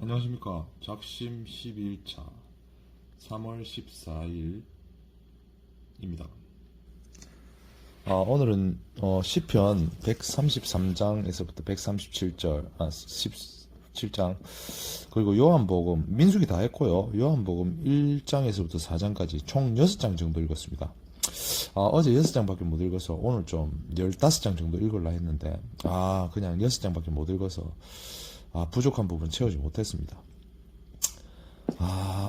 안녕하십니까. 작심 11차 3월 14일입니다. 오늘은 시편 133장에서부터 137절, 17장, 그리고 요한복음, 민수기 다 했고요. 요한복음 1장에서부터 4장까지 총 6장 정도 읽었습니다. 어제 6장밖에 못 읽어서 오늘 좀 15장 정도 읽으려 했는데, 그냥 6장밖에 못 읽어서, 부족한 부분 채우지 못했습니다.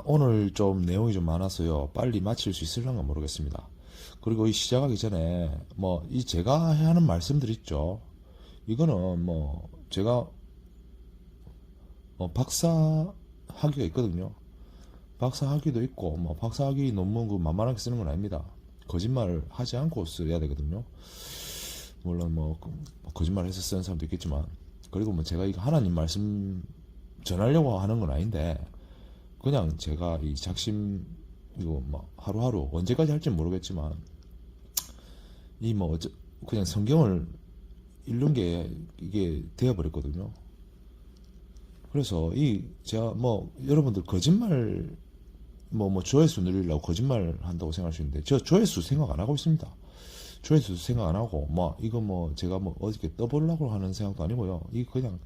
오늘 좀 내용이 좀 많아서요. 빨리 마칠 수 있을런가 모르겠습니다. 그리고 이 시작하기 전에, 이 제가 해야 하는 말씀들 있죠. 이거는 제가, 박사 학위가 있거든요. 박사 학위도 있고, 박사 학위 논문 그 만만하게 쓰는 건 아닙니다. 거짓말 하지 않고 써야 되거든요. 물론 거짓말 해서 쓰는 사람도 있겠지만, 그리고 제가 이거 하나님 말씀 전하려고 하는 건 아닌데, 그냥 제가 이 작심, 이거 하루하루, 언제까지 할지 모르겠지만, 그냥 성경을 읽는 게 이게 되어버렸거든요. 그래서 제가 여러분들 거짓말, 조회수 늘리려고 거짓말 한다고 생각할 수 있는데, 저 조회수 생각 안 하고 있습니다. 조회수 생각 안 하고, 이거 제가 어저께 떠보려고 하는 생각도 아니고요. 그냥,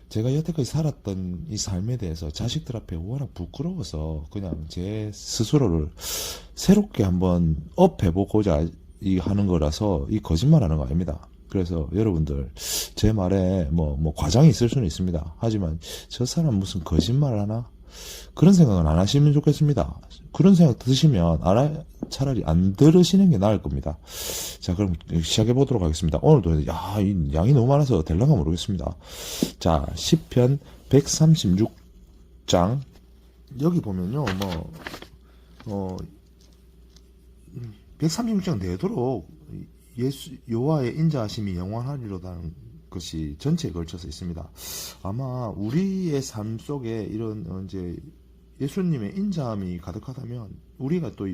제가 여태까지 살았던 이 삶에 대해서 자식들 앞에 워낙 부끄러워서 그냥 제 스스로를 새롭게 한번 업해보고자 하는 거라서 이 거짓말 하는 거 아닙니다. 그래서 여러분들 제 말에 과장이 있을 수는 있습니다. 하지만 저 사람 무슨 거짓말 하나? 그런 생각은 안 하시면 좋겠습니다. 그런 생각 드시면 차라리 안 들으시는 게 나을 겁니다. 자, 그럼 시작해 보도록 하겠습니다. 오늘도 이 양이 너무 많아서 될런가 모르겠습니다. 자, 시편 136장 여기 보면요, 136장 내도록 여호와의 인자하심이 영원하리로다는 것이 전체에 걸쳐서 있습니다. 아마 우리의 삶 속에 이런 이제 예수님의 인자함이 가득하다면 우리가 또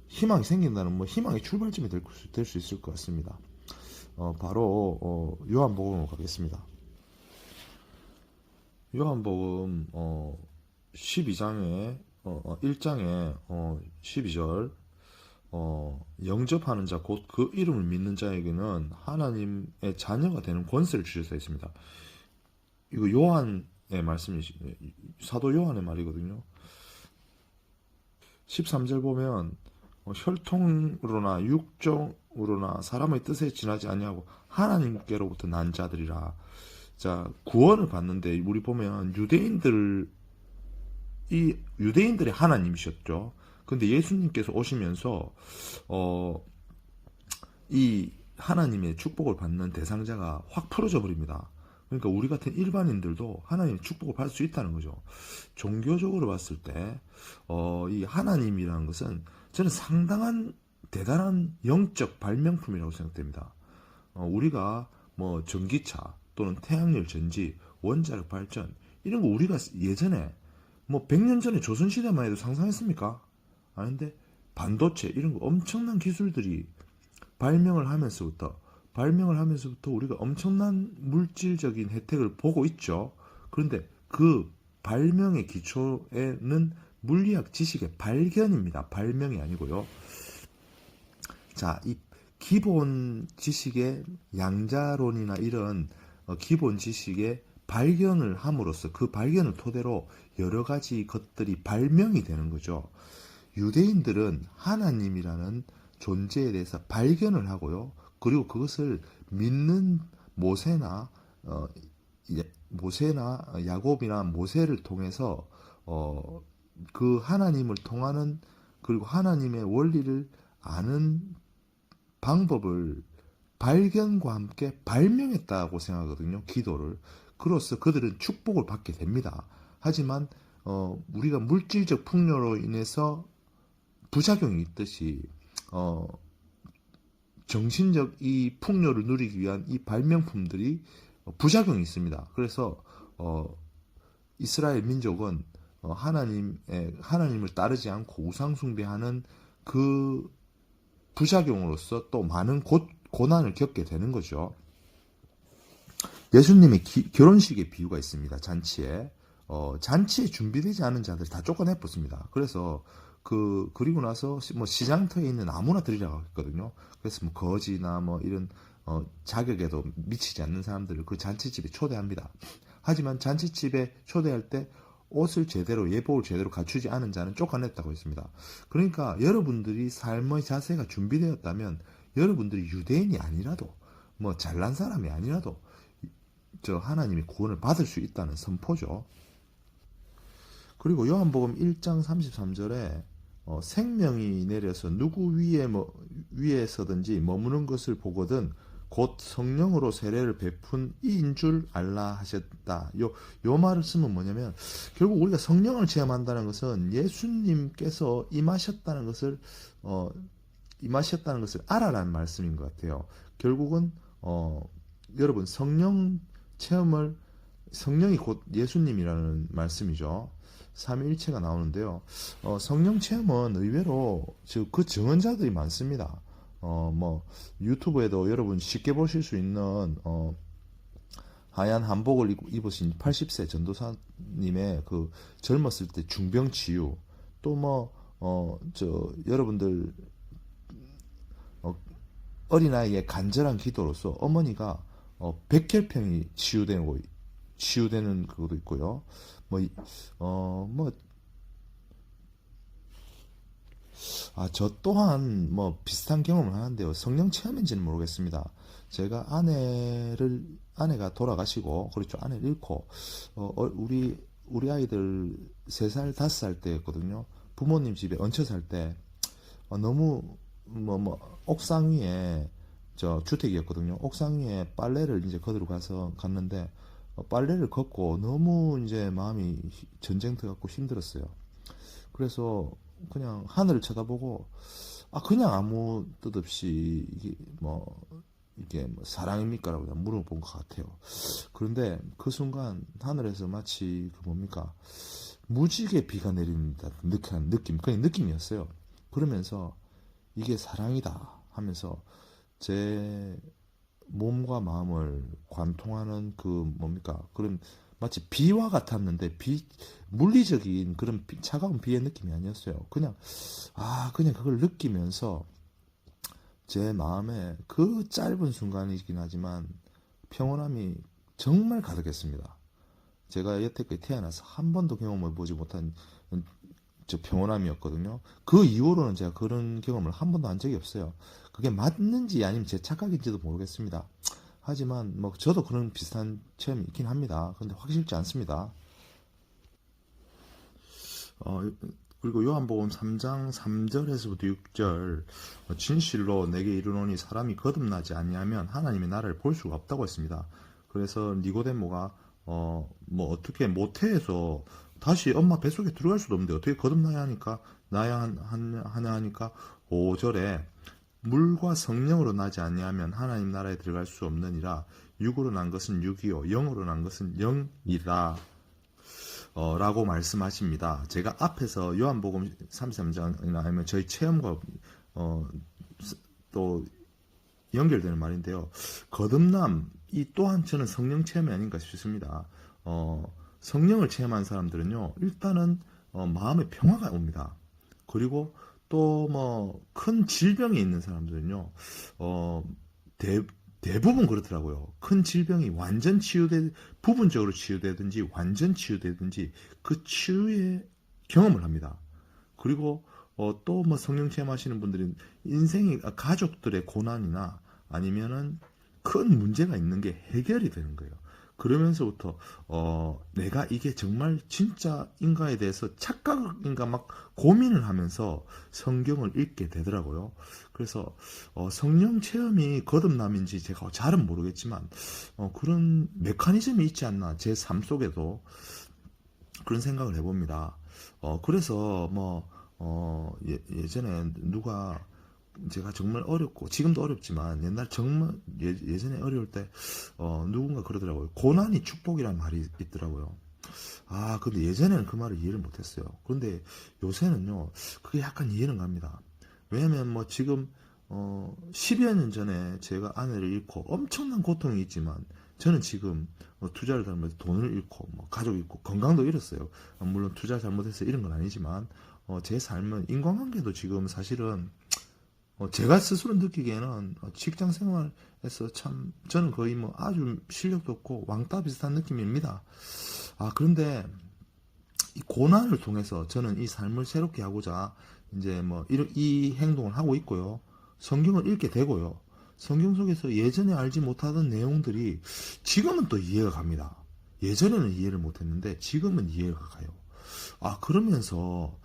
희망이 생긴다는 희망의 출발점이 될 수 있을 것 같습니다. 바로 요한복음으로 가겠습니다. 요한복음 12장에 1장에 12절 영접하는 자 곧 그 이름을 믿는 자에게는 하나님의 자녀가 되는 권세를 주셔서 있습니다. 이거 요한의 말씀이시, 사도 요한의 말이거든요. 13절 보면 혈통으로나 육정으로나 사람의 뜻에 지나지 아니하고 하나님께로부터 난 자들이라. 자, 구원을 받는데 우리 보면 유대인들의 하나님이셨죠. 근데 예수님께서 오시면서 이 하나님의 축복을 받는 대상자가 확 풀어져 버립니다. 그러니까 우리 같은 일반인들도 하나님의 축복을 받을 수 있다는 거죠. 종교적으로 봤을 때 이 하나님이라는 것은 저는 상당한 대단한 영적 발명품이라고 생각됩니다. 우리가 전기차 또는 태양열 전지, 원자력 발전 이런 거 우리가 예전에 100년 전에 조선시대만 해도 상상했습니까? 아닌데 반도체 이런 거 엄청난 기술들이 발명을 하면서부터 우리가 엄청난 물질적인 혜택을 보고 있죠. 그런데 그 발명의 기초에는 물리학 지식의 발견입니다. 발명이 아니고요. 자, 이 기본 지식의 양자론이나 이런 기본 지식의 발견을 함으로써 그 발견을 토대로 여러 가지 것들이 발명이 되는 거죠. 유대인들은 하나님이라는 존재에 대해서 발견을 하고요. 그리고 그것을 믿는 모세나 야곱이나 모세를 통해서 그 하나님을 통하는, 그리고 하나님의 원리를 아는 방법을 발견과 함께 발명했다고 생각하거든요. 기도를. 그로써 그들은 축복을 받게 됩니다. 하지만 우리가 물질적 풍요로 인해서 부작용이 있듯이 정신적 이 풍요를 누리기 위한 이 발명품들이 부작용이 있습니다. 그래서 이스라엘 민족은 하나님을 따르지 않고 우상 숭배하는 그 부작용으로서 또 많은 고난을 겪게 되는 거죠. 예수님의 결혼식의 비유가 있습니다. 잔치에 잔치에 준비되지 않은 자들 다 쫓아내 었습니다. 그래서 그리고 나서 뭐 시장터에 있는 아무나 들이라고 했거든요. 그래서 뭐 거지나 뭐 이런 자격에도 미치지 않는 사람들을 그 잔치집에 초대합니다. 하지만 잔치집에 초대할 때 옷을 제대로 예복을 제대로 갖추지 않은 자는 쫓아냈다고 했습니다. 그러니까 여러분들이 삶의 자세가 준비되었다면 여러분들이 유대인이 아니라도 뭐 잘난 사람이 아니라도 저 하나님의 구원을 받을 수 있다는 선포죠. 그리고 요한복음 1장 33절에 생명이 내려서 누구 위에서든지 머무는 것을 보거든 곧 성령으로 세례를 베푼 이인 줄 알라 하셨다. 요 말을 쓰면 뭐냐면 결국 우리가 성령을 체험한다는 것은 예수님께서 임하셨다는 것을 알아라는 말씀인 것 같아요. 결국은 여러분 성령이 곧 예수님이라는 말씀이죠. 삼위일체가 나오는데요. 성령 체험은 의외로 그 증언자들이 많습니다. 뭐 유튜브에도 여러분 쉽게 보실 수 있는 하얀 한복을 입으신 80세 전도사님의 그 젊었을 때 중병 치유, 또 뭐 여러분들 어린아이의 간절한 기도로서 어머니가 백혈병이 치유되는 그것도 있고요. 저 또한 뭐 비슷한 경험을 하는데요. 성령 체험인지는 모르겠습니다. 제가 아내가 돌아가시고, 그렇죠. 아내를 잃고, 우리 아이들 3살, 5살 때였거든요. 부모님 집에 얹혀 살 때, 너무, 옥상 위에, 주택이었거든요. 옥상 위에 빨래를 이제 걷으러 갔는데, 빨래를 걷고 너무 이제 마음이 전쟁터 같고 힘들었어요. 그래서 그냥 하늘을 쳐다보고 그냥 아무 뜻 없이 이게 뭐 사랑입니까라고 그냥 물어본 것 같아요. 그런데 그 순간 하늘에서 마치 무지개 비가 내리는 듯한 느낌, 그냥 느낌이었어요. 그러면서 이게 사랑이다 하면서 제 몸과 마음을 관통하는 그런 마치 비와 같았는데 물리적인 그런 차가운 비의 느낌이 아니었어요. 그냥 그걸 느끼면서 제 마음에 그 짧은 순간이긴 하지만 평온함이 정말 가득했습니다. 제가 여태까지 태어나서 한 번도 경험을 보지 못한 평온함이었거든요. 그 이후로는 제가 그런 경험을 한 번도 한 적이 없어요. 그게 맞는지 아니면 제 착각인지도 모르겠습니다. 하지만 저도 그런 비슷한 체험이 있긴 합니다. 근데 확실치 않습니다. 그리고 요한복음 3장 3절에서부터 6절 진실로 내게 이르노니 사람이 거듭나지 아니하면 하나님의 나라를 볼 수가 없다고 했습니다. 그래서 니고데모가 어떻게 모태에서 다시 엄마 뱃속에 들어갈 수도 없는데 어떻게 거듭나야 하냐 하니까 5절에 물과 성령으로 나지 아니하면 하나님 나라에 들어갈 수 없느니라. 육으로 난 것은 육이요 영으로 난 것은 영이라 라고 말씀하십니다. 제가 앞에서 요한복음 33장이나 아니면 저희 체험과 또 연결되는 말인데요. 거듭남 이 또한 저는 성령 체험이 아닌가 싶습니다. 성령을 체험한 사람들은요, 일단은 마음의 평화가 옵니다. 그리고 또 큰 질병이 있는 사람들은요, 대부분 그렇더라고요. 큰 질병이 부분적으로 치유되든지 완전 치유되든지 그 치유의 경험을 합니다. 그리고 또 성령 체험하시는 분들은 가족들의 고난이나 아니면은 큰 문제가 있는 게 해결이 되는 거예요. 그러면서부터 내가 이게 정말 진짜인가에 대해서 착각인가 막 고민을 하면서 성경을 읽게 되더라고요. 그래서 성령 체험이 거듭남인지 제가 잘은 모르겠지만 그런 메커니즘이 있지 않나, 제 삶 속에도 그런 생각을 해봅니다. 그래서 예전에 누가, 제가 정말 어렵고 지금도 어렵지만 옛날 정말 예전에 어려울 때 누군가 그러더라고요. 고난이 축복이라는 말이 있더라고요. 근데 예전에는 그 말을 이해를 못했어요. 그런데 요새는요 그게 약간 이해는 갑니다. 왜냐면 지금 10여 년 전에 제가 아내를 잃고 엄청난 고통이 있지만 저는 지금 투자를 잘못해서 돈을 잃고 뭐 가족 잃고 건강도 잃었어요. 물론 투자 잘못해서 잃은 건 아니지만 제 삶은 인간관계도 지금 사실은 제가 스스로 느끼기에는 직장 생활에서 참 저는 거의 뭐 아주 실력도 없고 왕따 비슷한 느낌입니다. 그런데 이 고난을 통해서 저는 이 삶을 새롭게 하고자 이제 뭐 이 행동을 하고 있고요. 성경을 읽게 되고요. 성경 속에서 예전에 알지 못하던 내용들이 지금은 또 이해가 갑니다. 예전에는 이해를 못했는데 지금은 이해가 가요. 그러면서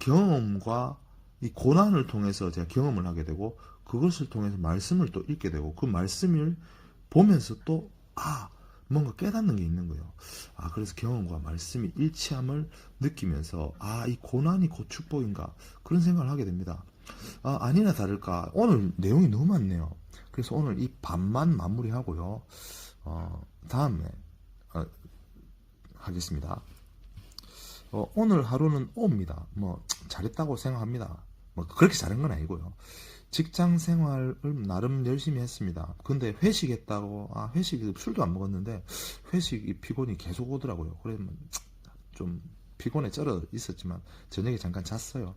경험과 이 고난을 통해서 제가 경험을 하게 되고 그것을 통해서 말씀을 또 읽게 되고 그 말씀을 보면서 또 뭔가 깨닫는 게 있는 거예요. 그래서 경험과 말씀이 일치함을 느끼면서 이 고난이 곧 축복인가 그런 생각을 하게 됩니다. 아니나 다를까 오늘 내용이 너무 많네요. 그래서 오늘 이 반만 마무리하고요. 다음에 하겠습니다. 오늘 하루는 O입니다. 뭐 잘했다고 생각합니다. 뭐 그렇게 잘한 건 아니고요. 직장 생활을 나름 열심히 했습니다. 근데 회식했다고 회식 술도 안 먹었는데 회식이 피곤이 계속 오더라고요. 그러면 좀 피곤에 쩔어 있었지만 저녁에 잠깐 잤어요.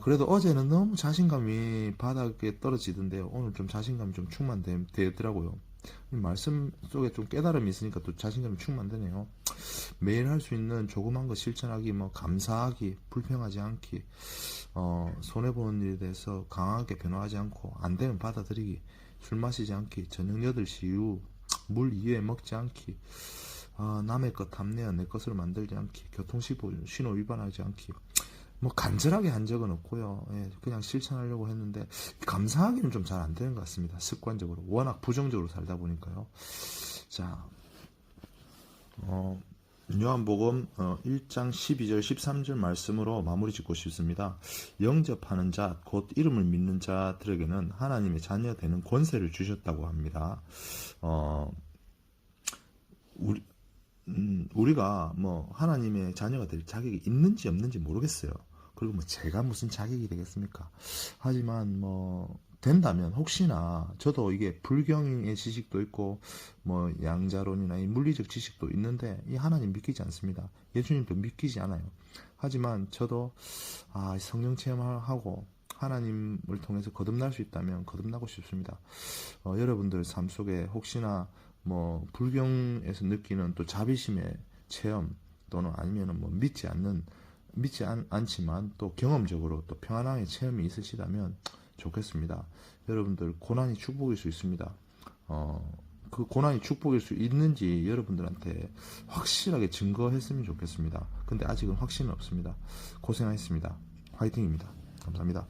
그래도 어제는 너무 자신감이 바닥에 떨어지던데요. 오늘 좀 자신감이 좀 충만되더라고요. 말씀 속에 좀 깨달음이 있으니까 또 자신감이 충만되네요. 매일 할 수 있는 조그만 거 실천하기, 뭐 감사하기, 불평하지 않기, 손해보는 일에 대해서 강하게 변화하지 않고 안 되면 받아들이기, 술 마시지 않기, 저녁 8시 이후 물 이외에 먹지 않기, 남의 것 탐내어 내 것으로 만들지 않기, 교통신호 위반하지 않기. 뭐 간절하게 한 적은 없고요. 그냥 실천하려고 했는데 감사하기는 좀 잘 안 되는 것 같습니다. 습관적으로 워낙 부정적으로 살다 보니까요. 자, 요한복음 1장 12절 13절 말씀으로 마무리 짓고 싶습니다. 영접하는 자 곧 이름을 믿는 자들에게는 하나님의 자녀 되는 권세를 주셨다고 합니다. 우리가 뭐 하나님의 자녀가 될 자격이 있는지 없는지 모르겠어요. 그리고 뭐 제가 무슨 자격이 되겠습니까? 하지만 뭐 된다면 혹시나 저도 이게 불경의 지식도 있고 뭐 양자론이나 이 물리적 지식도 있는데 이 하나님 믿기지 않습니다. 예수님도 믿기지 않아요. 하지만 저도 성령 체험하고 하나님을 통해서 거듭날 수 있다면 거듭나고 싶습니다. 여러분들 삶 속에 혹시나 뭐 불경에서 느끼는 또 자비심의 체험 또는 아니면은 뭐 믿지 않지만 또 경험적으로 또 평안함의 체험이 있으시다면 좋겠습니다. 여러분들 고난이 축복일 수 있습니다. 그 고난이 축복일 수 있는지 여러분들한테 확실하게 증거했으면 좋겠습니다. 근데 아직은 확신은 없습니다. 고생하셨습니다. 화이팅입니다. 감사합니다.